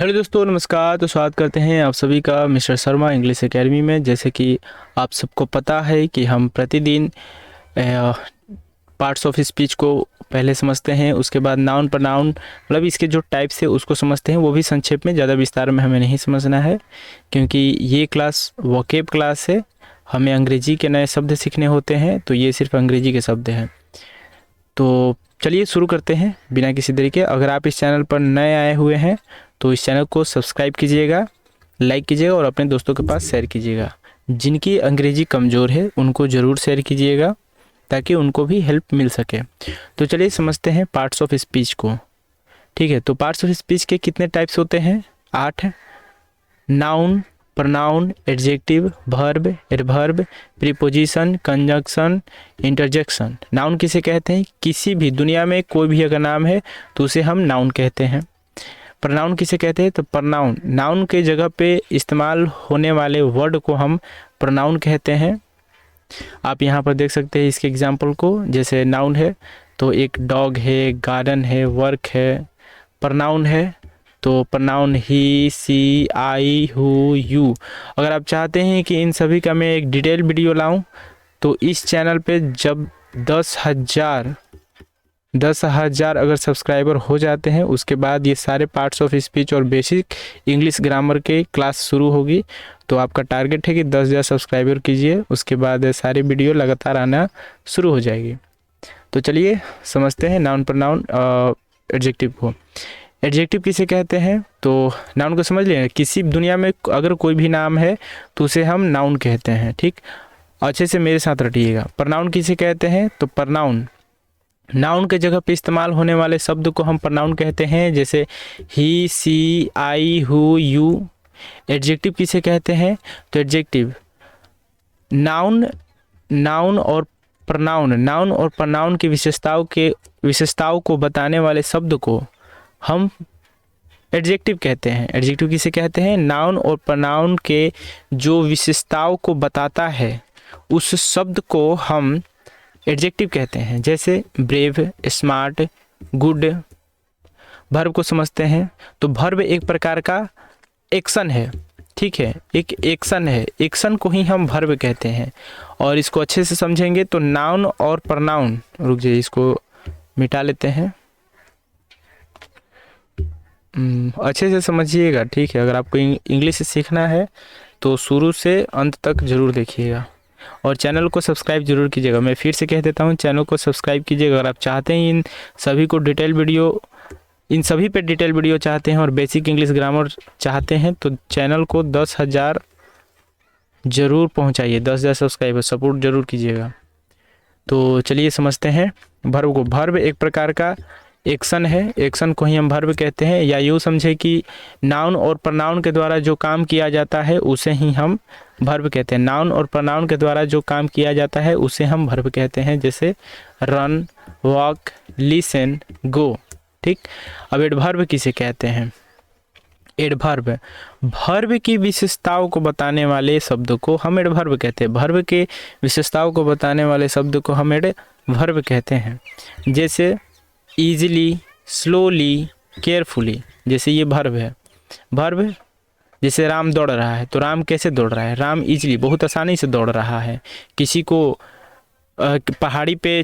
Hello दोस्तों, नमस्कार। तो स्वागत करते हैं आप सभी का मिस्टर शर्मा इंग्लिश एकेडमी में। जैसे कि आप सबको पता है कि हम प्रतिदिन पार्ट्स ऑफ स्पीच को पहले समझते हैं, उसके बाद नाउन प्रनाउन मतलब इसके जो टाइप्स है उसको समझते हैं, वो भी संक्षेप में, ज़्यादा विस्तार में हमें नहीं समझना है क्योंकि ये क्लास वोकेब क्लास है। हमें अंग्रेजी के नए शब्द सीखने होते हैं, तो ये सिर्फ अंग्रेजी के शब्द हैं। तो चलिए शुरू करते हैं बिना किसी देरी के। अगर आप इस चैनल पर नए आए हुए हैं तो इस चैनल को सब्सक्राइब कीजिएगा, लाइक कीजिएगा और अपने दोस्तों के पास शेयर कीजिएगा। जिनकी अंग्रेजी कमज़ोर है उनको ज़रूर शेयर कीजिएगा ताकि उनको भी हेल्प मिल सके। तो चलिए समझते हैं पार्ट्स ऑफ स्पीच को। ठीक है, तो पार्ट्स ऑफ स्पीच के कितने टाइप्स होते हैं? 8। Noun, pronoun, adjective, verb, adverb, preposition, conjunction, interjection. Noun किसे कहते हैं? किसी भी दुनिया में कोई भी अगर नाम है तो उसे हम नाउन कहते हैं। प्रनाउन किसे कहते हैं? तो प्रनाउन, नाउन के जगह पे इस्तेमाल होने वाले वर्ड को हम प्रनाउन कहते हैं। आप यहाँ पर देख सकते हैं इसके एग्जाम्पल को। जैसे नाउन है तो एक डॉग है, गार्डन है, वर्क है। प्रनाउन है तो pronoun he, she, I, who, you. अगर आप चाहते हैं कि इन सभी का मैं एक डिटेल वीडियो लाऊं तो इस चैनल पे जब 10,000 अगर सब्सक्राइबर हो जाते हैं उसके बाद ये सारे पार्ट्स ऑफ स्पीच और बेसिक इंग्लिश ग्रामर के क्लास शुरू होगी। तो आपका टारगेट है कि 10,000 सब्सक्राइबर कीजिए, उसके बाद सारी वीडियो लगातार आना शुरू हो जाएगी। तो चलिए समझते हैं नाउन प्रनाउन एडजेक्टिव को। एडजेक्टिव किसे कहते हैं? तो नाउन को समझ लें, किसी दुनिया में अगर कोई भी नाम है तो उसे हम नाउन कहते हैं। ठीक, अच्छे से मेरे साथ रटिएगा। प्रनाउन किसे कहते हैं? तो प्रनाउन, नाउन के जगह पे इस्तेमाल होने वाले शब्द को हम प्रनाउन कहते हैं, जैसे ही, she, I, who, you. Adjective किसे कहते हैं? तो एडजेक्टिव नाउन और प्रनाउन की विशेषताओं को बताने वाले शब्द को हम एडजेक्टिव कहते हैं। एडजेक्टिव किसे कहते हैं? नाउन और प्रनाउन के जो विशेषताओं को बताता है उस शब्द को हम एडजेक्टिव कहते हैं। जैसे ब्रेव, स्मार्ट, गुड। वर्ब को समझते हैं तो वर्ब एक प्रकार का एक्शन है। ठीक है, एक एक्शन है, एक्शन को ही हम वर्ब कहते हैं। और इसको अच्छे से समझेंगे तो नाउन और प्रनाउन, रुक जाइए इसको मिटा लेते हैं, अच्छे से समझिएगा। ठीक है, अगर आपको इंग्लिश सीखना है तो शुरू से अंत तक ज़रूर देखिएगा और चैनल को सब्सक्राइब जरूर कीजिएगा। मैं फिर से कह देता हूँ, चैनल को सब्सक्राइब कीजिएगा। अगर आप चाहते हैं इन सभी पे डिटेल वीडियो चाहते हैं और बेसिक इंग्लिश ग्रामर चाहते हैं तो चैनल को 10,000 ज़रूर पहुँचाइए। 10,000 सब्सक्राइबर सपोर्ट ज़रूर कीजिएगा। तो चलिए समझते हैं वर्ब को। वर्ब एक प्रकार का एक्शन है, एक्शन को ही हम वर्ब कहते हैं। या यूँ समझे कि नाउन और प्रनाउन के द्वारा जो काम किया जाता है उसे ही हम वर्ब कहते हैं। नाउन और प्रनाउन के द्वारा जो काम किया जाता है उसे हम वर्ब कहते हैं, जैसे रन, वॉक, लिसन, गो। ठीक, अब एडवर्ब किसे कहते हैं? एडवर्ब, वर्ब की विशेषताओं को बताने वाले शब्द को हम एडवर्ब कहते हैं। वर्ब के विशेषताओं को बताने वाले शब्द को हम एडवर्ब कहते हैं। जैसे ईजिली, स्लोली, केयरफुली। जैसे ये वर्ब है। वर्ब जैसे राम दौड़ रहा है तो राम कैसे दौड़ रहा है? राम ईजिली, बहुत आसानी से दौड़ रहा है। किसी को पहाड़ी पे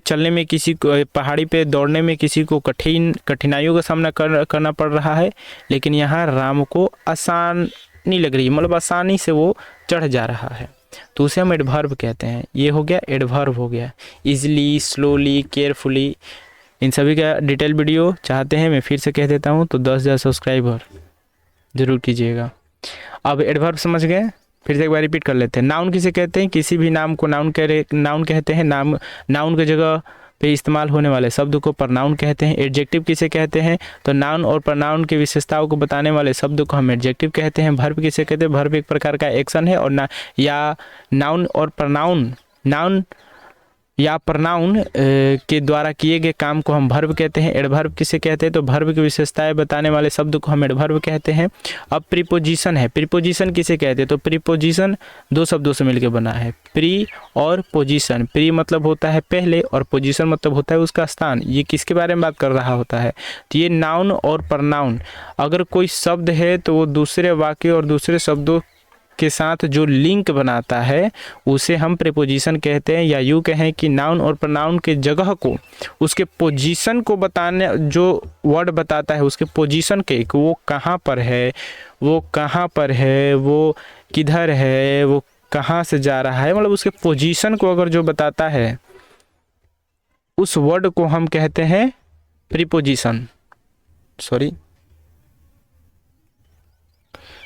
दौड़ने में किसी को कठिनाइयों का सामना करना पड़ रहा है, लेकिन यहाँ राम को आसानी लग रही है, मतलब आसानी से वो चढ़ जा रहा है, तो उसे हम एडवर्ब कहते हैं। ये हो गया एडवर्ब हो गया। ईजिली, स्लोली, केयरफुली, इन सभी का डिटेल वीडियो चाहते हैं, मैं फिर से कह देता हूँ, तो 10,000 सब्सक्राइबर जरूर कीजिएगा। अब एडवर्ब समझ गए, फिर से एक बार रिपीट कर लेते हैं। नाउन किसे कहते हैं? किसी भी नाम को नाउन कहते हैं। नाउन के जगह पे इस्तेमाल होने वाले शब्द को प्रनाउन कहते हैं। एडजेक्टिव किसे कहते हैं? तो नाउन और प्रनाउन की विशेषताओं को बताने वाले शब्द को हम एडजेक्टिव कहते हैं। वर्ब किसे कहते हैं? वर्ब एक प्रकार का एक्शन है और नाउन और प्रनाउन, नाउन या प्रनाउन के द्वारा किए गए काम को हम वर्ब कहते हैं। एडवर्ब किसे कहते हैं? तो वर्ब की विशेषताएं बताने वाले शब्द को हम एडवर्ब कहते हैं। अब प्रीपोजिशन है। प्रीपोजिशन किसे कहते हैं? तो प्रीपोजिशन दो शब्दों से मिलकर बना है, प्री और पोजीशन। प्री मतलब होता है पहले और पोजीशन मतलब होता है उसका स्थान। ये किसके बारे में बात कर रहा होता है? तो ये नाउन और प्रनाउन, अगर कोई शब्द है तो वो दूसरे वाक्य और दूसरे शब्दों के साथ जो लिंक बनाता है उसे हम प्रीपोजिशन कहते हैं। या यूँ कहें कि नाउन और प्रनाउन के जगह को, उसके पोजीशन को बताने, जो वर्ड बताता है उसके पोजीशन के, कि वो कहाँ पर है, वो कहाँ पर है, वो किधर है, वो कहाँ से जा रहा है, मतलब उसके पोजीशन को अगर जो बताता है उस वर्ड को हम कहते हैं प्रीपोजिशन,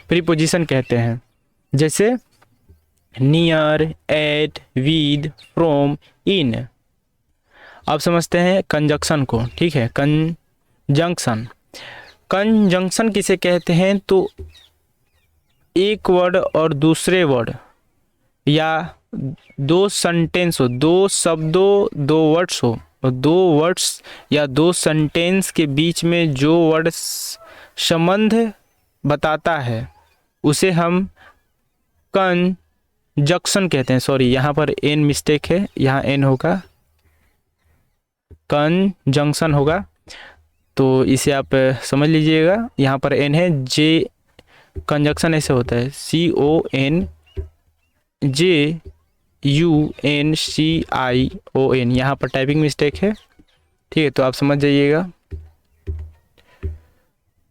प्रीपोजिशन कहते हैं। जैसे नियर, एट, विद, फ्रॉम, इन। अब समझते हैं कंजंक्शन को। ठीक है, कंजंक्शन। कंजंक्शन किसे कहते हैं? तो एक वर्ड और दूसरे वर्ड या दो सेंटेंस हो, दो शब्दों, दो वर्ड्स हो, और दो वर्ड्स या दो सेंटेंस के बीच में जो वर्ड संबंध बताता है उसे हम कंजंक्शन कहते हैं। सॉरी, यहाँ पर एन मिस्टेक है, यहाँ एन होगा, कंजंक्शन होगा, तो इसे आप समझ लीजिएगा। यहाँ पर एन है, जे कंजंक्शन ऐसे होता है, CONJUNCION। यहाँ पर टाइपिंग मिस्टेक है, ठीक है, तो आप समझ जाइएगा,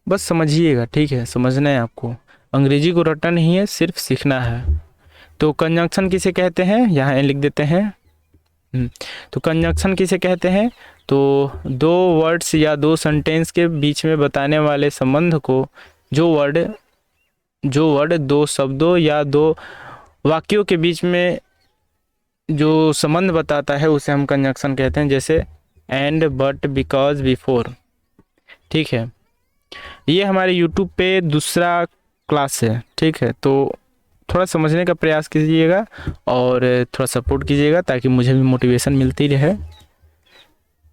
बस समझिएगा। ठीक है, समझना है आपको, अंग्रेजी को रटना नहीं है, सिर्फ सीखना है। तो कंजंक्शन किसे कहते हैं? यहाँ एन लिख देते हैं। तो कंजंक्शन किसे कहते हैं? तो दो वर्ड्स या दो सेंटेंस के बीच में बताने वाले संबंध को, जो वर्ड दो शब्दों या दो वाक्यों के बीच में जो संबंध बताता है उसे हम कंजंक्शन कहते हैं। जैसे एंड, बट, बिकॉज, बिफोर। ठीक है, ये हमारे यूट्यूब पे दूसरा क्लास है। ठीक है, तो थोड़ा समझने का प्रयास कीजिएगा और थोड़ा सपोर्ट कीजिएगा ताकि मुझे भी मोटिवेशन मिलती रहे।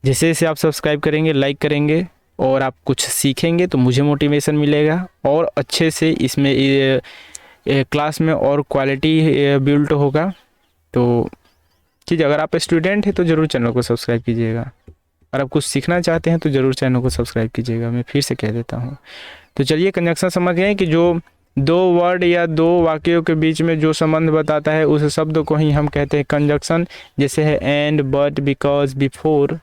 जैसे जैसे आप सब्सक्राइब करेंगे, लाइक करेंगे और आप कुछ सीखेंगे तो मुझे मोटिवेशन मिलेगा और अच्छे से इसमें क्लास में और क्वालिटी बिल्ड होगा। तो ठीक है, अगर आप स्टूडेंट हैं तो ज़रूर चैनल को सब्सक्राइब कीजिएगा, और आप कुछ सीखना चाहते हैं तो ज़रूर चैनल को सब्सक्राइब कीजिएगा। मैं फिर से कह देता हूँ। तो चलिए, कंजंक्शन समझ गए कि जो दो वर्ड या दो वाक्यों के बीच में जो संबंध बताता है उस शब्द को ही हम कहते हैं कंजंक्शन। जैसे है एंड, बट, बिकॉज, बिफोर।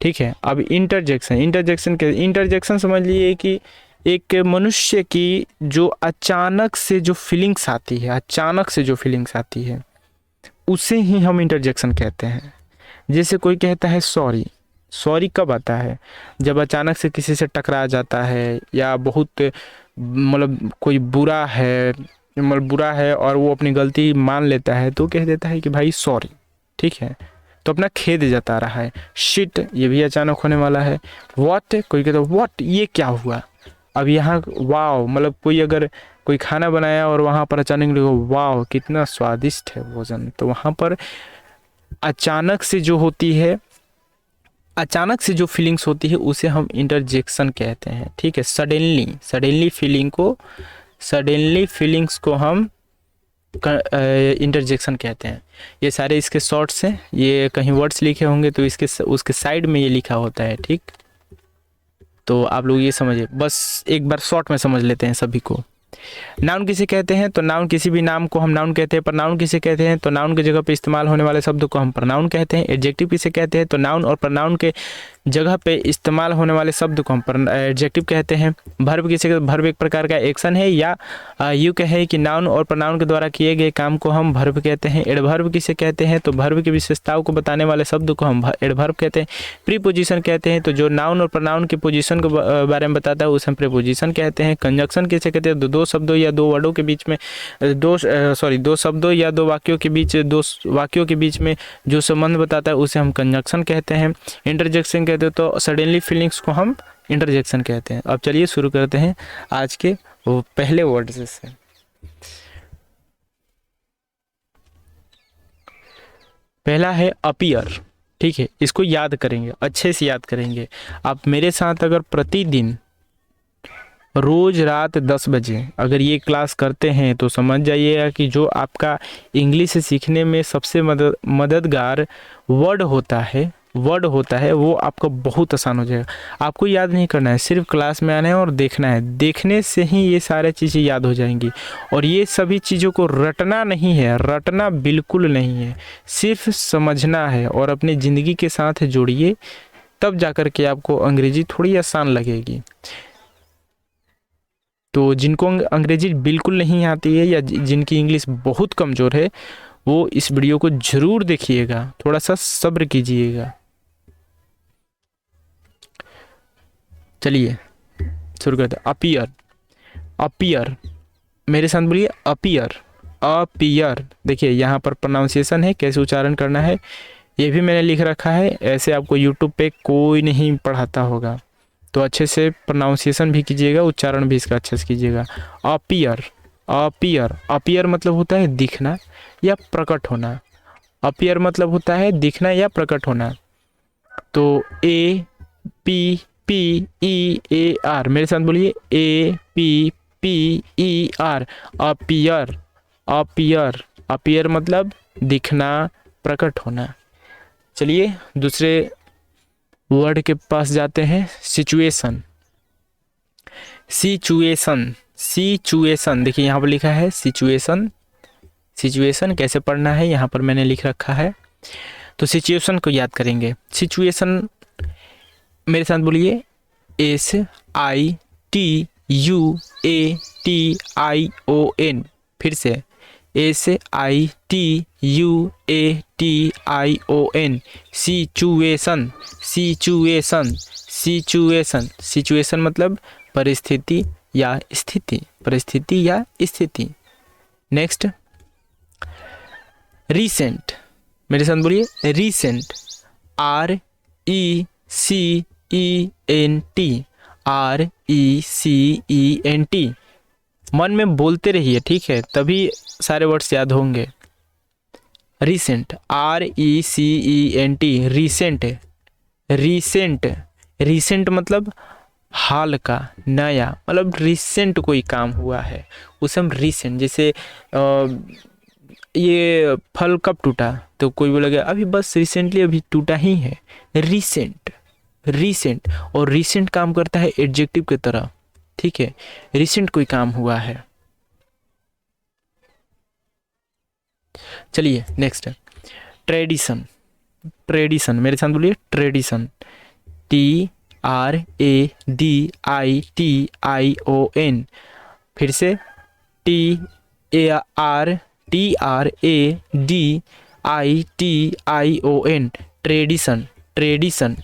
ठीक है, अब इंटरजेक्शन समझ लीजिए कि एक मनुष्य की जो अचानक से जो फीलिंग्स आती है उसे ही हम इंटरजेक्शन कहते हैं। जैसे कोई कहता है सॉरी कब आता है? जब अचानक से किसी से टकरा जाता है, या बहुत मतलब कोई बुरा है और वो अपनी गलती मान लेता है तो कह देता है कि भाई सॉरी। ठीक है, तो अपना खेद जता रहा है। शिट, ये भी अचानक होने वाला है। व्हाट, कोई कहता है व्हाट, ये क्या हुआ? अब यहाँ वाव, मतलब कोई खाना बनाया और वहाँ पर अचानक देखो वाव कितना स्वादिष्ट है भोजन, तो वहाँ पर अचानक से जो फीलिंग्स होती है उसे हम इंटरजेक्शन कहते हैं। ठीक है, सडनली फीलिंग्स को हम इंटरजेक्शन कहते हैं। ये सारे इसके शॉर्ट्स हैं, ये कहीं वर्ड्स लिखे होंगे तो उसके साइड में ये लिखा होता है। ठीक, तो आप लोग ये समझिए, बस एक बार शॉर्ट में समझ लेते हैं सभी को। नाउन किसे कहते हैं? तो नाउन, किसी भी नाम को हम नाउन कहते हैं। प्रनाउन किसे कहते हैं? तो नाउन की जगह पे इस्तेमाल होने वाले शब्द को हम प्रनाउन कहते हैं। एडजेक्टिव किसे कहते हैं? तो नाउन और प्रनाउन के जगह पे इस्तेमाल होने वाले शब्द को हम एडजेक्टिव कहते हैं। वर्ब किसे कहते हैं? वर्ब एक प्रकार का एक्शन है, या यूँ कहें कि नाउन और प्रनाउन के द्वारा किए गए काम को हम वर्ब कहते हैं। एडवर्ब किसे कहते हैं? तो वर्ब की विशेषताओं को बताने वाले शब्द को हम एडवर्ब कहते हैं। प्रीपोजिशन कहते हैं, तो जो नाउन और प्रनाउन की पोजीशन के बारे में बताता है उसे हम प्रीपोजिशन कहते हैं। कंजंक्शन किसे कहते हैं? दो शब्दों या दो वर्डों के बीच में दो शब्दों या दो वाक्यों के बीच में जो संबंध बताता है उसे हम कंजंक्शन कहते हैं। इंटरजेक्शन कहते हैं, तो सडनली फीलिंग्स को हम इंटरजेक्शन कहते हैं। अब चलिए शुरू करते हैं आज के वो पहले वर्ड से। पहला है अपीयर, ठीक है, इसको याद करेंगे, अच्छे से याद करेंगे। आप मेरे साथ अगर प्रतिदिन रोज रात 10 बजे अगर ये क्लास करते हैं तो समझ जाइएगा कि जो आपका इंग्लिश सीखने में सबसे मददगार वर्ड होता है वो आपका बहुत आसान हो जाएगा। आपको याद नहीं करना है, सिर्फ क्लास में आना है और देखना है, देखने से ही ये सारी चीज़ें याद हो जाएंगी। और ये सभी चीज़ों को रटना नहीं है, रटना बिल्कुल नहीं है, सिर्फ समझना है और अपनी ज़िंदगी के साथ जोड़िए, तब जाकर के आपको अंग्रेजी थोड़ी आसान लगेगी। तो जिनको अंग्रेजी बिल्कुल नहीं आती है या जिनकी इंग्लिश बहुत कमज़ोर है वो इस वीडियो को ज़रूर देखिएगा, थोड़ा सा सब्र कीजिएगा। चलिए शुरू करते हैं। अपीयर, अपीयर, मेरे साथ बोलिए अपीयर, अपीयर। देखिए यहाँ पर प्रोनाउंसिएशन है, कैसे उच्चारण करना है ये भी मैंने लिख रखा है, ऐसे आपको यूट्यूब पे कोई नहीं पढ़ाता होगा, तो अच्छे से प्रोनाउंसिएशन भी कीजिएगा, उच्चारण भी इसका अच्छे से कीजिएगा। अपीयर, अपीयर, अपीयर मतलब होता है दिखना या प्रकट होना। अपीयर मतलब होता है दिखना या प्रकट होना। तो A P P E A R, मेरे साथ बोलिए A P P E R, appear, appear, appear मतलब दिखना, प्रकट होना। चलिए दूसरे वर्ड के पास जाते हैं। सिचुएशन, सिचुएशन, सिचुएशन, देखिए यहाँ पर लिखा है सिचुएशन। सिचुएशन कैसे पढ़ना है यहाँ पर मैंने लिख रखा है, तो सिचुएशन को याद करेंगे। सिचुएशन मेरे साथ बोलिए SITUATION, फिर से SITUATION, situation, situation, situation, situation मतलब परिस्थिति या स्थिति, परिस्थिति या स्थिति। नेक्स्ट रीसेंट, मेरे साथ बोलिए रीसेंट, RECENT, RECENT, मन में बोलते रहिए, ठीक है, तभी सारे वर्ड्स याद होंगे। Recent, RECENT, recent, recent, recent मतलब हाल का, नया, मतलब रिसेंट कोई काम हुआ है उसे हम रीसेंट, जैसे ये फल कब टूटा, तो कोई बोलेगा अभी बस रिसेंटली अभी टूटा ही है। रीसेंट, रीसेंट, और रीसेंट काम करता है एडजेक्टिव की तरह, ठीक है, रिसेंट कोई काम हुआ है। चलिए नेक्स्ट ट्रेडिशन, ट्रेडिशन, मेरे साथ बोलिए ट्रेडिशन, TRADITION, फिर से TRADITION, tradition, tradition,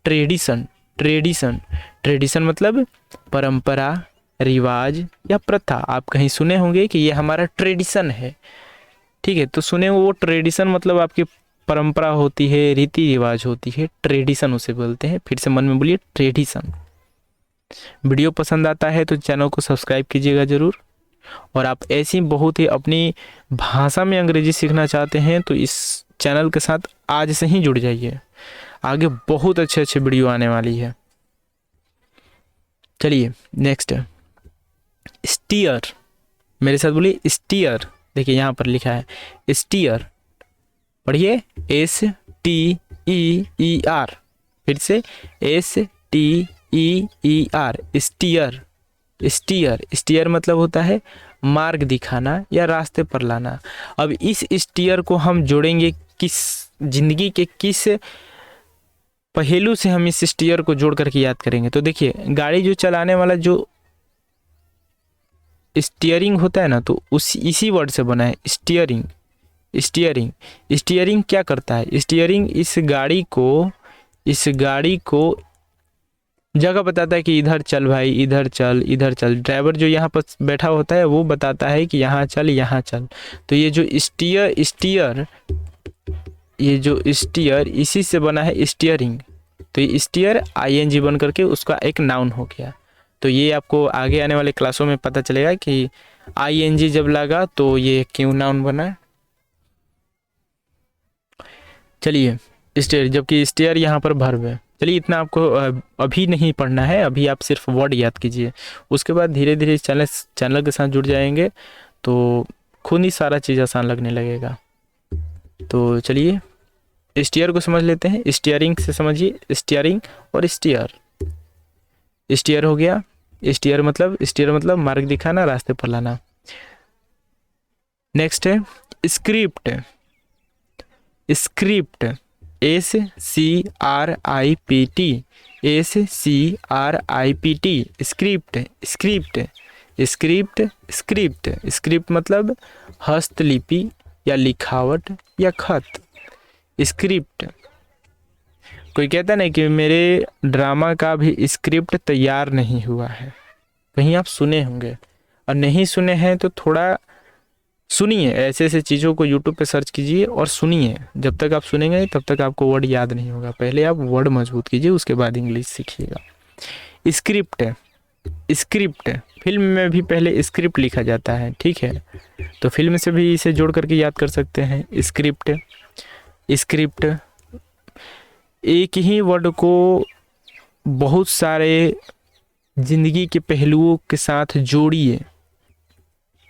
tradition, tradition, tradition मतलब परंपरा, रिवाज या प्रथा। आप कहीं सुने होंगे कि ये हमारा ट्रेडिशन है, ठीक है, तो सुने वो ट्रेडिशन मतलब आपकी परंपरा होती है, रीति रिवाज होती है, ट्रेडिशन उसे बोलते हैं। फिर से मन में बोलिए ट्रेडिशन। वीडियो पसंद आता है तो चैनल को सब्सक्राइब कीजिएगा ज़रूर, और आप ऐसी बहुत ही अपनी भाषा में अंग्रेजी सीखना चाहते हैं तो इस चैनल के साथ आज से ही जुड़ जाइए, आगे बहुत अच्छे अच्छे वीडियो आने वाली है। चलिए नेक्स्ट स्टीयर, मेरे साथ बोलिए स्टीयर, देखिए यहाँ पर लिखा है स्टीयर, पढ़िए STEER, फिर से STEER, स्टीयर, स्टीयर, स्टीयर मतलब होता है मार्ग दिखाना या रास्ते पर लाना। अब इस स्टीयर को हम जोड़ेंगे किस जिंदगी के किस पहलू से, हम इस स्टीयर को जोड़ करके याद करेंगे। तो देखिए गाड़ी जो चलाने वाला जो स्टीयरिंग होता है ना, तो इसी वर्ड से बना है स्टीयरिंग, स्टीयरिंग। स्टीयरिंग क्या करता है, स्टीयरिंग इस गाड़ी को जगह बताता है कि इधर चल भाई, इधर चल, इधर चल। ड्राइवर जो यहाँ पर बैठा होता है वो बताता है कि यहाँ चल, यहाँ चल। तो ये जो स्टीयर इसी से बना है स्टीयरिंग, तो ये स्टीयर ING बन करके उसका एक नाउन हो गया। तो ये आपको आगे आने वाले क्लासों में पता चलेगा कि ING जब लगा तो ये क्यों नाउन बना। चलिए स्टेयर, जबकि स्टेयर यहाँ पर वर्ब है। चलिए इतना आपको अभी नहीं पढ़ना है, अभी आप सिर्फ वर्ड याद कीजिए, उसके बाद धीरे धीरे इस चैनल के साथ जुड़ जाएंगे तो खुद ही सारा चीज़ आसान लगने लगेगा। तो चलिए स्टीयर को समझ लेते हैं। स्टीयरिंग से समझिए, स्टीयरिंग और स्टीयर। स्टीयर हो गया, स्टीयर मतलब मार्ग दिखाना, रास्ते पर लाना। नेक्स्ट है script. Script SCRIPT, SCRIPT, script. Script script script script मतलब हस्तलिपि या लिखावट या खत। स्क्रिप्ट। कोई कहता नहीं कि मेरे ड्रामा का भी स्क्रिप्ट तैयार नहीं हुआ है, कहीं आप सुने होंगे, और नहीं सुने हैं तो थोड़ा सुनिए, ऐसे ऐसे चीज़ों को यूट्यूब पे सर्च कीजिए और सुनिए। जब तक आप सुनेंगे तब तक आपको वर्ड याद नहीं होगा, पहले आप वर्ड मजबूत कीजिए, उसके बाद इंग्लिश सीखिएगा। स्क्रिप्ट। स्क्रिप्ट फिल्म में भी पहले स्क्रिप्ट लिखा जाता है, ठीक है, तो फिल्म से भी इसे जोड़ करके याद कर सकते हैं। स्क्रिप्ट। स्क्रिप्ट एक ही वर्ड को बहुत सारे जिंदगी के पहलुओं के साथ जोड़िए।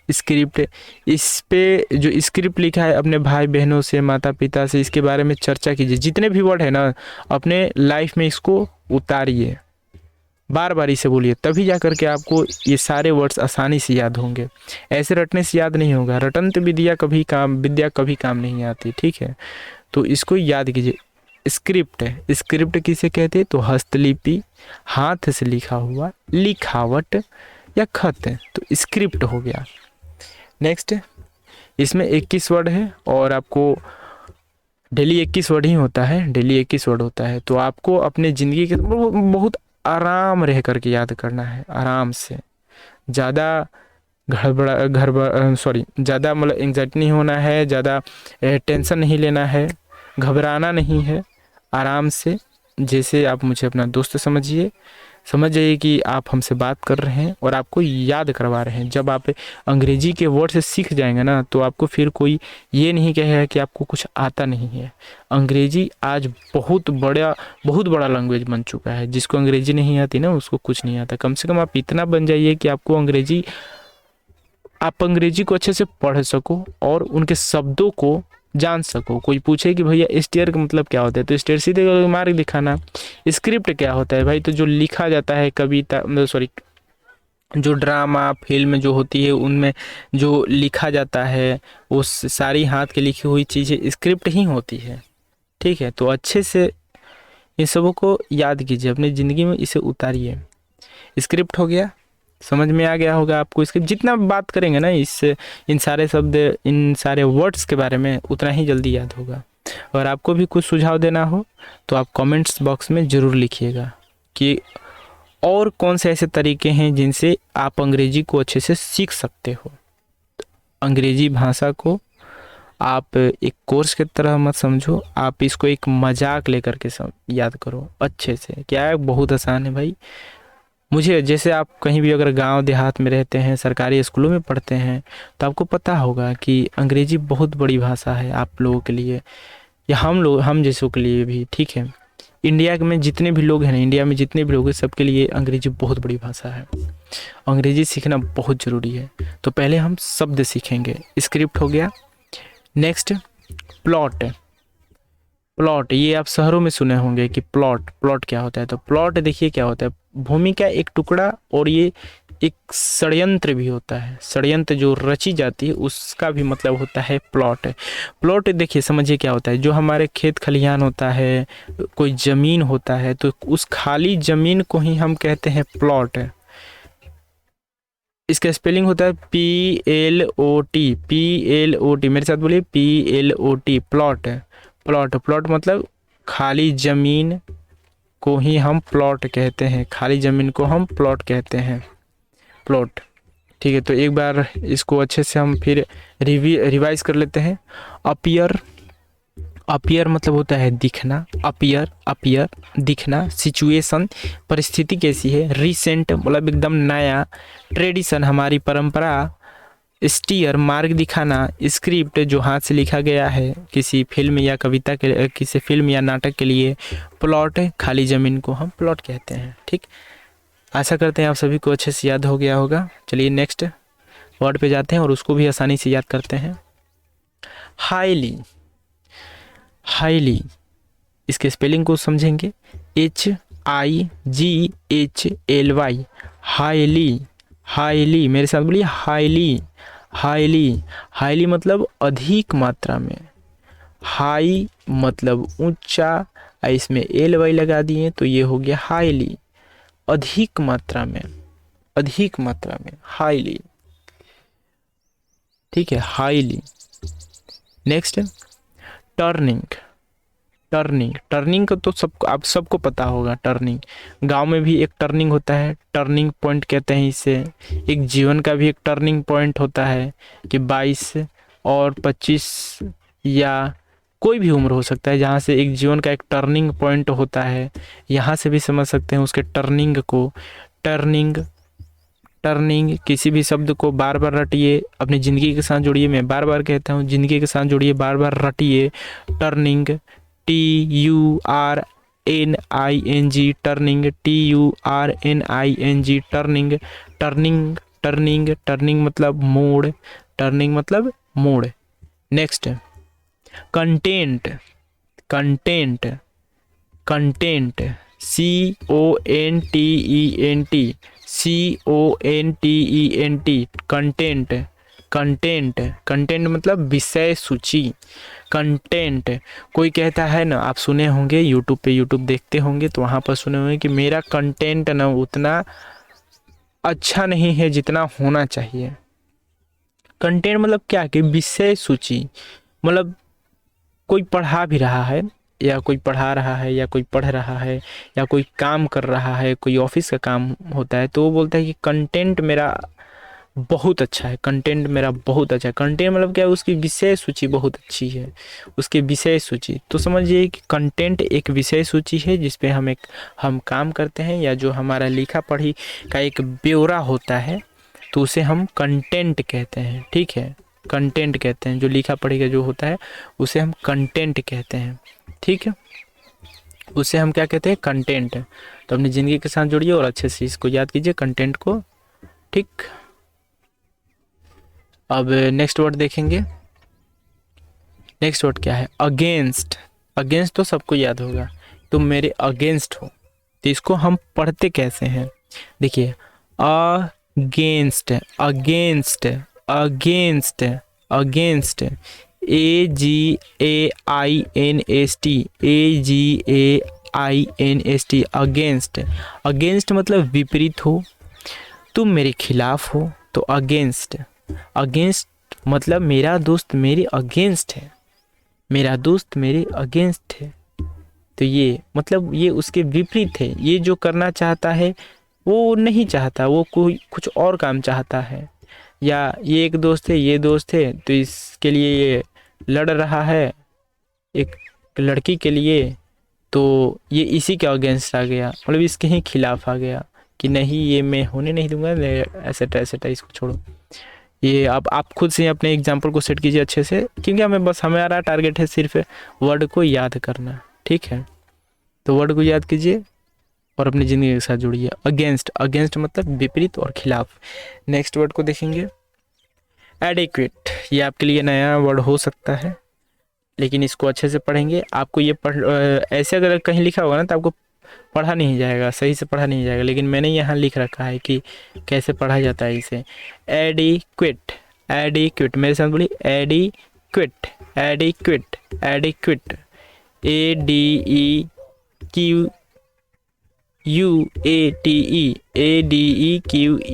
स्क्रिप्ट, इस पे जो स्क्रिप्ट लिखा है अपने भाई बहनों से, माता पिता से इसके बारे में चर्चा कीजिए। जितने भी वर्ड है ना अपने लाइफ में इसको उतारिए, बार बार इसे बोलिए, तभी जा कर के आपको ये सारे वर्ड्स आसानी से याद होंगे। ऐसे रटने से याद नहीं होगा। रटंत विद्या कभी काम नहीं आती, ठीक है, तो इसको याद कीजिए। स्क्रिप्ट है, स्क्रिप्ट किसे कहते हैं, तो हस्तलिपि, हाथ से लिखा हुआ, लिखावट या खत है, तो स्क्रिप्ट हो गया। नेक्स्ट, इसमें 21 वर्ड है और आपको डेली 21 वर्ड ही होता है, डेली 21 वर्ड होता है, तो आपको अपने ज़िंदगी के बहुत आराम रह करके याद करना है, आराम से। ज़्यादा ज़्यादा मतलब एंग्जाइटी नहीं होना है, ज़्यादा टेंशन नहीं लेना है, घबराना नहीं है, आराम से। जैसे आप मुझे अपना दोस्त समझ जाइए कि आप हमसे बात कर रहे हैं और आपको याद करवा रहे हैं। जब आप अंग्रेजी के वर्ड से सीख जाएंगे ना तो आपको फिर कोई ये नहीं कहेगा कि आपको कुछ आता नहीं है। अंग्रेजी आज बहुत बड़ा लैंग्वेज बन चुका है। जिसको अंग्रेजी नहीं आती ना उसको कुछ नहीं आता। कम से कम आप इतना बन जाइए कि आप अंग्रेजी को अच्छे से पढ़ सको और उनके शब्दों को जान सको। कोई पूछे कि भैया स्टेयर का मतलब क्या होता है, तो स्टेयर सीधे मार्ग दिखाना। स्क्रिप्ट क्या होता है भाई, तो जो लिखा जाता है कविता, जो ड्रामा फिल्म जो होती है उनमें जो लिखा जाता है वो सारी हाथ की लिखी हुई चीज़ें स्क्रिप्ट ही होती है, ठीक है। तो अच्छे से इन सबों को याद कीजिए, अपनी ज़िंदगी में इसे उतारिए। स्क्रिप्ट हो गया, समझ में आ गया होगा आपको। इसके जितना बात करेंगे ना इससे, इन सारे शब्द, इन सारे वर्ड्स के बारे में, उतना ही जल्दी याद होगा। और आपको भी कुछ सुझाव देना हो तो आप कमेंट्स बॉक्स में ज़रूर लिखिएगा कि और कौन से ऐसे तरीके हैं जिनसे आप अंग्रेजी को अच्छे से सीख सकते हो। अंग्रेजी भाषा को आप एक कोर्स की तरह मत समझो, आप इसको एक मजाक लेकर के याद करो अच्छे से। क्या है, बहुत आसान है भाई। मुझे जैसे आप कहीं भी अगर गांव देहात में रहते हैं, सरकारी स्कूलों में पढ़ते हैं, तो आपको पता होगा कि अंग्रेजी बहुत बड़ी भाषा है आप लोगों के लिए या हम जैसों के लिए भी, ठीक है। इंडिया में जितने भी लोग हैं सबके लिए अंग्रेजी बहुत बड़ी भाषा है। अंग्रेजी सीखना बहुत ज़रूरी है। तो पहले हम शब्द सीखेंगे। स्क्रिप्ट हो गया। Next, plot. प्लॉट ये आप शहरों में सुने होंगे कि प्लॉट क्या होता है। तो प्लॉट देखिए क्या होता है, भूमि का एक टुकड़ा, और ये एक षड्यंत्र भी होता है। षड्यंत्र जो रची जाती है उसका भी मतलब होता है प्लॉट। प्लॉट देखिए समझिए क्या होता है, जो हमारे खेत खलिहान होता है, कोई ज़मीन होता है, तो उस खाली ज़मीन को ही हम कहते हैं प्लॉट। इसका स्पेलिंग होता है PLOT। PLOT मेरे साथ बोलिए, PLOT, प्लॉट। प्लॉट मतलब खाली ज़मीन को ही हम प्लॉट कहते हैं। खाली ज़मीन को हम प्लॉट कहते हैं, प्लॉट, ठीक है। तो एक बार इसको अच्छे से हम फिर रिवाइज कर लेते हैं। अपीयर मतलब होता है दिखना। अपीयर दिखना। सिचुएशन परिस्थिति कैसी है। रिसेंट मतलब एकदम नया। ट्रेडिशन हमारी परंपरा। स्टीयर मार्ग दिखाना, स्क्रिप्ट जो हाथ से लिखा गया है किसी फिल्म या कविता के, किसी फिल्म या नाटक के लिए। प्लॉट खाली ज़मीन को हम प्लॉट कहते हैं। ठीक, आशा करते हैं आप सभी को अच्छे से याद हो गया होगा। चलिए नेक्स्ट वर्ड पे जाते हैं और उसको भी आसानी से याद करते हैं। हाईली, हाईली इसके स्पेलिंग को समझेंगे। HIGHLY, हाईली, हाईली मेरे साथ बोलिए हाईली, हाईली। हाईली मतलब अधिक मात्रा में, हाई मतलब ऊंचा, इसमें LY लगा दिए तो ये हो गया हाईली, अधिक मात्रा में, अधिक मात्रा में, हाईली। ठीक है, highly. Next turning, turning, turning का तो सबको, आप सबको पता होगा। टर्निंग गांव में भी एक टर्निंग होता है, टर्निंग पॉइंट कहते हैं इसे। एक जीवन का भी एक टर्निंग पॉइंट होता है कि 22 और 25 या कोई भी उम्र हो सकता है जहाँ से एक जीवन का एक टर्निंग पॉइंट होता है। यहाँ से भी समझ सकते हैं उसके टर्निंग को। टर्निंग, टर्निंग किसी भी शब्द को बार बार रटिए, अपनी ज़िंदगी के साथ जोड़िए। मैं बार बार कहता हूँ ज़िंदगी के साथ जोड़िए, बार बार रटिए। Turning, TURNING, turning, TURNING, turning, turning, turning, turning मतलब मोड़, टर्निंग मतलब मोड़। Next content, content, content, CONTENT, CONTENT, content, content, content मतलब विषय सूची। कंटेंट, कोई कहता है ना, आप सुने होंगे यूट्यूब पे, यूट्यूब देखते होंगे तो वहाँ पर सुने होंगे कि मेरा कंटेंट ना उतना अच्छा नहीं है जितना होना चाहिए। कंटेंट मतलब क्या कि विषय सूची, मतलब कोई पढ़ा भी रहा है या कोई पढ़ा रहा है या कोई पढ़ रहा है या कोई काम कर रहा है, कोई ऑफिस का काम होता है तो वो बोलता है कि कंटेंट मेरा बहुत अच्छा है, कंटेंट मेरा बहुत अच्छा है। कंटेंट मतलब क्या है, उसकी विषय सूची बहुत अच्छी है, उसकी विषय सूची। तो समझिए कि कंटेंट एक विषय सूची है जिस पे हम काम करते हैं, या जो हमारा लिखा पढ़ी का एक ब्यौरा होता है तो उसे हम कंटेंट कहते हैं। ठीक है, कंटेंट कहते हैं, जो लिखा पढ़ी का जो होता है उसे हम कंटेंट कहते हैं। ठीक है, उसे हम क्या कहते हैं, कंटेंट। तो अपनी ज़िंदगी के साथ जुड़िए और अच्छे से इसको याद कीजिए, कंटेंट को। ठीक, अब नेक्स्ट वर्ड देखेंगे। नेक्स्ट वर्ड क्या है, अगेंस्ट। अगेंस्ट तो सबको याद होगा, तुम मेरे अगेंस्ट हो। तो इसको हम पढ़ते कैसे हैं, देखिए, against, against, against, against, AGAINST, AGAINST, against. Against मतलब विपरीत हो, तुम मेरे खिलाफ हो तो अगेंस्ट। अगेंस्ट मतलब मेरा दोस्त मेरे अगेंस्ट है, मेरा दोस्त मेरे अगेंस्ट है। तो ये मतलब ये उसके विपरीत है, ये जो करना चाहता है वो नहीं चाहता, वो कोई कुछ और काम चाहता है। या ये एक दोस्त है, ये दोस्त है तो इसके लिए ये लड़ रहा है एक लड़की के लिए, तो ये इसी के अगेंस्ट आ गया, मतलब इसके ही खिलाफ आ गया कि नहीं ये मैं होने नहीं दूंगा, ऐसेटा ऐसेटा, इसको छोड़ो। ये अब आप खुद से अपने एग्जाम्पल को सेट कीजिए अच्छे से, क्योंकि हमारा टारगेट है सिर्फ वर्ड को याद करना। ठीक है, तो वर्ड को याद कीजिए और अपनी ज़िंदगी के साथ जुड़िए। अगेंस्ट, अगेंस्ट मतलब विपरीत और खिलाफ। नेक्स्ट वर्ड को देखेंगे, एडिक्वेट। ये आपके लिए नया वर्ड हो सकता है, लेकिन इसको अच्छे से पढ़ेंगे। आपको ये ऐसे अगर कहीं लिखा होगा ना तो आपको पढ़ा नहीं जाएगा, सही से पढ़ा नहीं जाएगा, लेकिन मैंने यहाँ लिख रखा है कि कैसे पढ़ा जाता है इसे। एडिक्वेट, एडिक्वेट मेरे साथ बोलिए, adequate, adequate, adequate, ADEQUATE, ADEQUATE,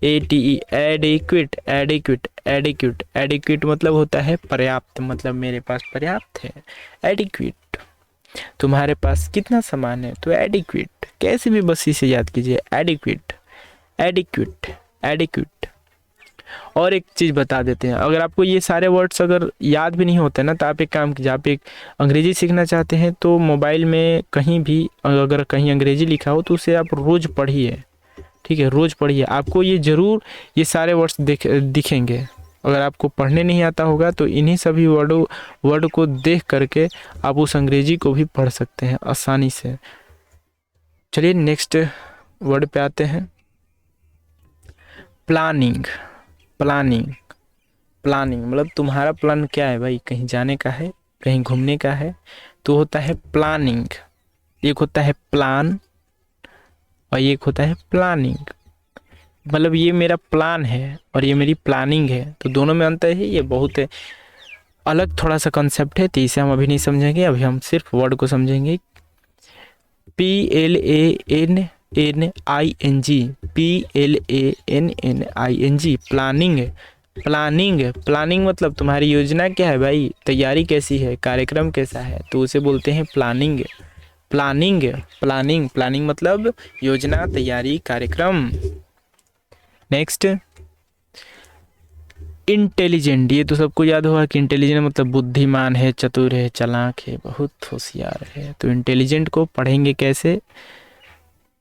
adequate, adequate, adequate. Adequate मतलब होता है पर्याप्त, मतलब मेरे पास पर्याप्त है। एडिक्वेट, तुम्हारे पास कितना सामान है, तो एडिक्वेट। कैसे भी बस इसे याद कीजिए, एडिक्वेट, एडिक्वेट, एडिक्वेट। और एक चीज़ बता देते हैं, अगर आपको ये सारे वर्ड्स अगर याद भी नहीं होते ना तो आप एक काम कीजिए, आप एक अंग्रेजी सीखना चाहते हैं तो मोबाइल में कहीं भी अगर कहीं अंग्रेजी लिखा हो तो उसे आप रोज़ पढ़िए। ठीक है, रोज़ पढ़िए, आपको ये ज़रूर ये सारे वर्ड्स दिखेंगे। अगर आपको पढ़ने नहीं आता होगा तो इन्हीं सभी वर्ड को देख करके आप उस अंग्रेजी को भी पढ़ सकते हैं आसानी से। चलिए नेक्स्ट वर्ड पे आते हैं। प्लानिंग। प्लानिंग प्लानिंग मतलब तुम्हारा प्लान क्या है भाई, कहीं जाने का है, कहीं घूमने का है, तो होता है प्लानिंग। एक होता है प्लान और एक होता है प्लानिंग। मतलब ये मेरा प्लान है और ये मेरी प्लानिंग है, तो दोनों में अंतर है। ये बहुत अलग थोड़ा सा कॉन्सेप्ट है, तो इसे हम अभी नहीं समझेंगे, अभी हम सिर्फ वर्ड को समझेंगे। PLANNING, PLANNING, planning. प्लानिंग मतलब तुम्हारी योजना क्या है भाई, तैयारी कैसी है, कार्यक्रम कैसा है, तो उसे बोलते हैं प्लानिंग। प्लानिंग मतलब योजना, तैयारी, कार्यक्रम। Next intelligent. ये तो सबको याद होगा कि इंटेलिजेंट मतलब बुद्धिमान है, चतुर है, चालाक है, बहुत होशियार है। तो इंटेलिजेंट को पढ़ेंगे कैसे?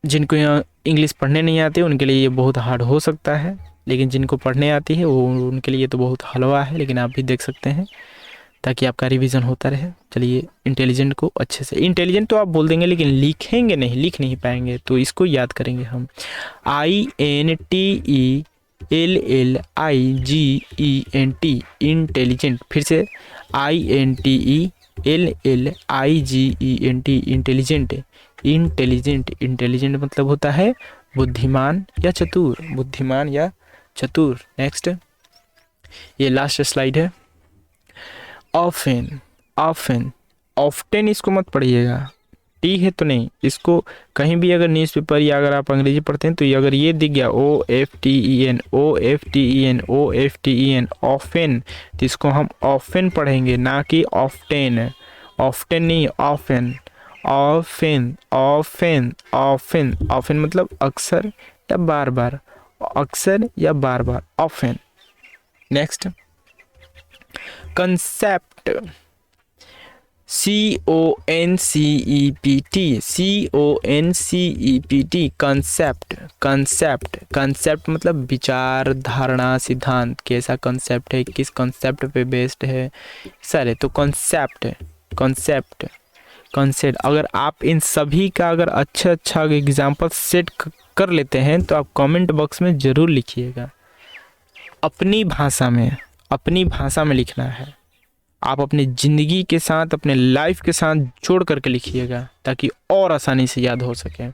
जिनको इंग्लिश पढ़ने नहीं आती उनके लिए ये बहुत हार्ड हो सकता है, लेकिन जिनको पढ़ने आती है वो उनके लिए तो बहुत हलवा है, लेकिन आप भी देख सकते हैं ताकि आपका रिवीजन होता रहे। चलिए इंटेलिजेंट को अच्छे से, इंटेलिजेंट तो आप बोल देंगे लेकिन लिखेंगे नहीं, लिख नहीं पाएंगे, तो इसको याद करेंगे हम। INTELLIGENT, intelligent. फिर से INTELLIGENT, इंटेलिजेंट मतलब होता है बुद्धिमान या चतुर, बुद्धिमान या चतुर। नेक्स्ट, ये लास्ट स्लाइड है। ऑफ्टेन इसको मत पढ़िएगा, टी है तो नहीं, इसको कहीं भी अगर न्यूज़पेपर या अगर आप अंग्रेजी पढ़ते हैं तो ये अगर ये दिख गया OFTEN, ऑफेन, तो इसको हम ऑफेन पढ़ेंगे, ना कि ऑफ्टेन। ऑफ्टेन नहीं, ऑफेन। ऑफेन मतलब अक्सर या बार बार, अक्सर या बार बार, often. Next, concept. CONCEPT, concept मतलब विचार, धारणा, सिद्धांत, कैसा कंसेप्ट है, किस कंसेप्ट पे बेस्ड है, सारे। तो कंसेप्ट। अगर आप इन सभी का अगर अच्छा एग्जाम्पल सेट कर लेते हैं तो आप कमेंट बॉक्स में ज़रूर लिखिएगा। अपनी भाषा में लिखना है। आप अपनी ज़िंदगी के साथ, अपने लाइफ के साथ जोड़ करके लिखिएगा ताकि और आसानी से याद हो सके।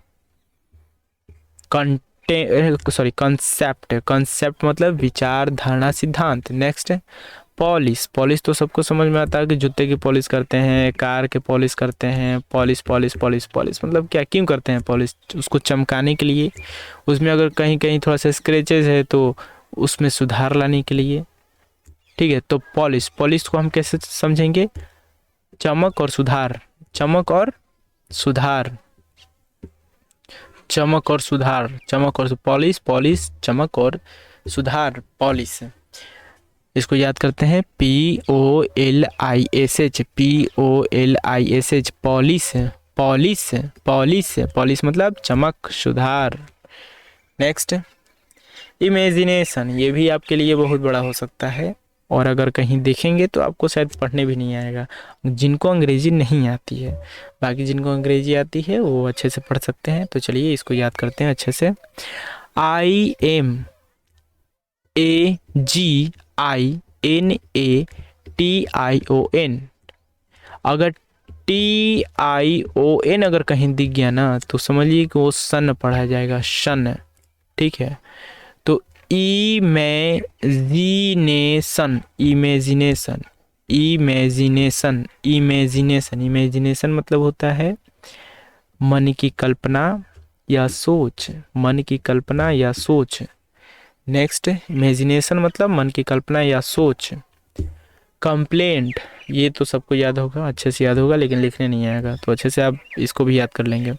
कंसेप्ट मतलब विचार, धारणा, सिद्धांत। नेक्स्ट, पॉलिश तो सबको समझ में आता है कि जूते की पॉलिश करते हैं, कार के पॉलिश करते हैं। पॉलिश मतलब क्या, क्यों करते हैं पॉलिश? उसको चमकाने के लिए, उसमें अगर कहीं थोड़ा सा स्क्रैचेज है तो उसमें सुधार लाने के लिए, ठीक है। तो पॉलिश को हम कैसे समझेंगे? चमक और सुधार, पॉलिश, चमक और सुधार, पॉलिश। इसको याद करते हैं, POLISH, पॉलिश मतलब चमक, सुधार। Next, imagination. ये भी आपके लिए बहुत बड़ा हो सकता है और अगर कहीं देखेंगे तो आपको शायद पढ़ने भी नहीं आएगा, जिनको अंग्रेजी नहीं आती है। बाकी जिनको अंग्रेजी आती है वो अच्छे से पढ़ सकते हैं। तो चलिए इसको याद करते हैं अच्छे से। IMAGINATION। अगर TION अगर कहीं दिख गया ना तो समझिए कि वो सन पढ़ा जाएगा, सन, ठीक है। तो इमेजिनेशन मतलब होता है मन की कल्पना या सोच, नेक्स्ट, इमेजिनेशन मतलब मन की कल्पना या सोच। कंप्लेंट, ये तो सबको याद होगा, अच्छे से याद होगा, लेकिन लिखने नहीं आएगा, तो अच्छे से आप इसको भी याद कर लेंगे।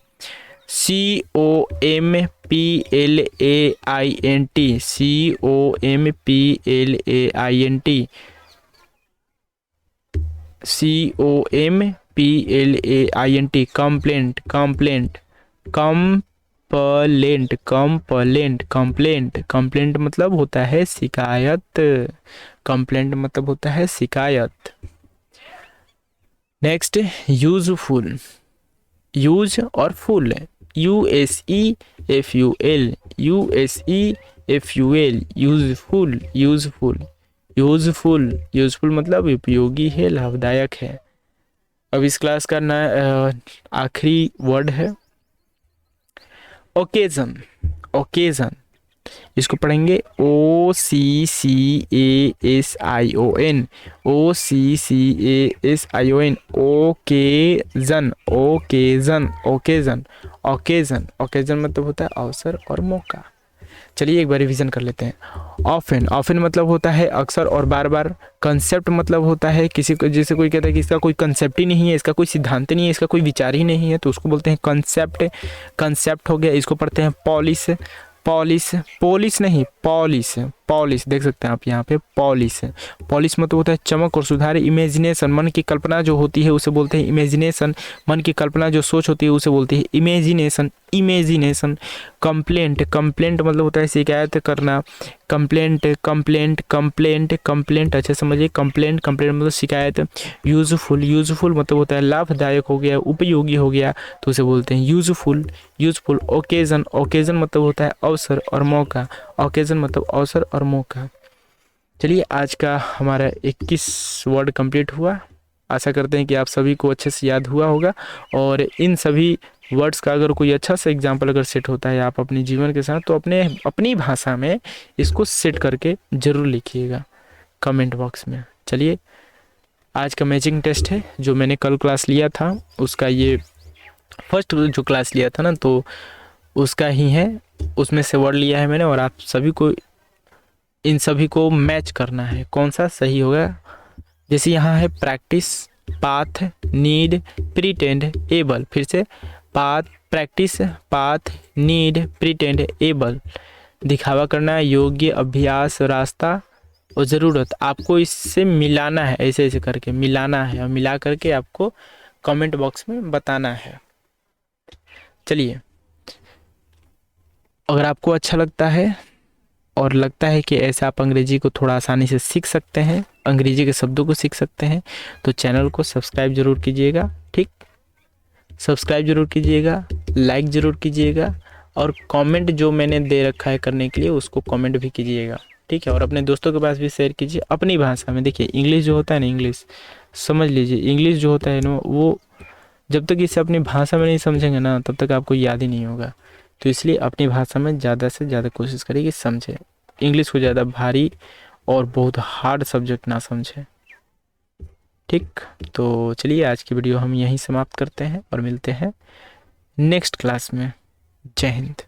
COMPLAINT, complaint, complaint, complaint, complaint, complaint मतलब होता है शिकायत, कंप्लेंट मतलब होता है शिकायत। नेक्स्ट यूजफुल, यूज और full, USEFUL, USEFUL, useful, useful, useful, useful मतलब उपयोगी है, लाभदायक है। अब इस क्लास का आखिरी वर्ड है ओकेजन, ओकेजन, इसको पढ़ेंगे OCCASION, OCCASION, occasion, occasion, occasion, occasion, occasion मतलब होता है अवसर और मौका। चलिए एक बार रिवीजन कर लेते हैं। ऑफन, ऑफन मतलब होता है अक्सर और बार बार। कंसेप्ट मतलब होता है किसी को, जैसे कोई कहता है कि इसका कोई कंसेप्ट ही नहीं है, इसका कोई सिद्धांत नहीं है, इसका कोई विचार ही नहीं है, तो उसको बोलते हैं कंसेप्ट। कंसेप्ट हो गया, इसको पढ़ते हैं पॉलिश, पॉलिश, पॉलिश नहीं पॉलिश, पॉलिश देख सकते हैं आप यहाँ पे पॉलिश। पॉलिश मतलब होता है चमक और सुधार। इमेजिनेशन, मन की कल्पना जो होती है उसे बोलते हैं इमेजिनेशन। मन की कल्पना जो सोच होती है उसे बोलते हैं इमेजिनेशन, इमेजिनेशन। कंप्लेंट, कंप्लेंट मतलब होता है शिकायत करना। कंप्लेंट, कंप्लेंट, कंप्लेंट, कंप्लेंट अच्छे समझिए, कंप्लेंट, कंप्लेंट मतलब शिकायत। यूजफुल, यूजफुल मतलब होता है लाभदायक हो गया, उपयोगी हो गया, तो उसे बोलते हैं यूजफुल, यूजफुल। ओकेजन, ओकेजन मतलब होता है अवसर और मौका, ओकेजन मतलब अवसर और मौका। चलिए आज का हमारा 21 वर्ड कंप्लीट हुआ। आशा करते हैं कि आप सभी को अच्छे से याद हुआ होगा, और इन सभी वर्ड्स का अगर कोई अच्छा सा एग्जाम्पल अगर सेट होता है आप अपने जीवन के साथ, तो अपनी भाषा में इसको सेट करके ज़रूर लिखिएगा कमेंट बॉक्स में। चलिए आज का मैचिंग टेस्ट है जो मैंने कल क्लास लिया था, उसका ये फर्स्ट जो क्लास लिया था ना, तो उसका ही है, उसमें से वर्ड लिया है मैंने, और आप सभी को इन सभी को मैच करना है कौन सा सही होगा। जैसे यहाँ है practice, path, need, pretend, able. फिर से path, practice, path, need, pretend, able. दिखावा करना, योग्य, अभ्यास, रास्ता और ज़रूरत। आपको इससे मिलाना है, ऐसे ऐसे करके मिलाना है, और मिला करके आपको कमेंट बॉक्स में बताना है। चलिए अगर आपको अच्छा लगता है और लगता है कि ऐसे आप अंग्रेजी को थोड़ा आसानी से सीख सकते हैं, अंग्रेजी के शब्दों को सीख सकते हैं, तो चैनल को सब्सक्राइब जरूर कीजिएगा। ठीक, सब्सक्राइब जरूर कीजिएगा, लाइक ज़रूर कीजिएगा, और कमेंट जो मैंने दे रखा है करने के लिए उसको कमेंट भी कीजिएगा। ठीक है, और अपने दोस्तों के पास भी शेयर कीजिए अपनी भाषा में। देखिए इंग्लिश जो होता है ना, इंग्लिश समझ लीजिए, इंग्लिश जो होता है ना, वो जब तक इसे अपनी भाषा में नहीं समझेंगे ना, तब तक आपको याद ही नहीं होगा। तो इसलिए अपनी भाषा में ज़्यादा से ज़्यादा कोशिश करिए कि समझें, इंग्लिश को ज़्यादा भारी और बहुत हार्ड सब्जेक्ट ना समझें। ठीक, तो चलिए आज की वीडियो हम यहीं समाप्त करते हैं और मिलते हैं नेक्स्ट क्लास में। जय हिंद।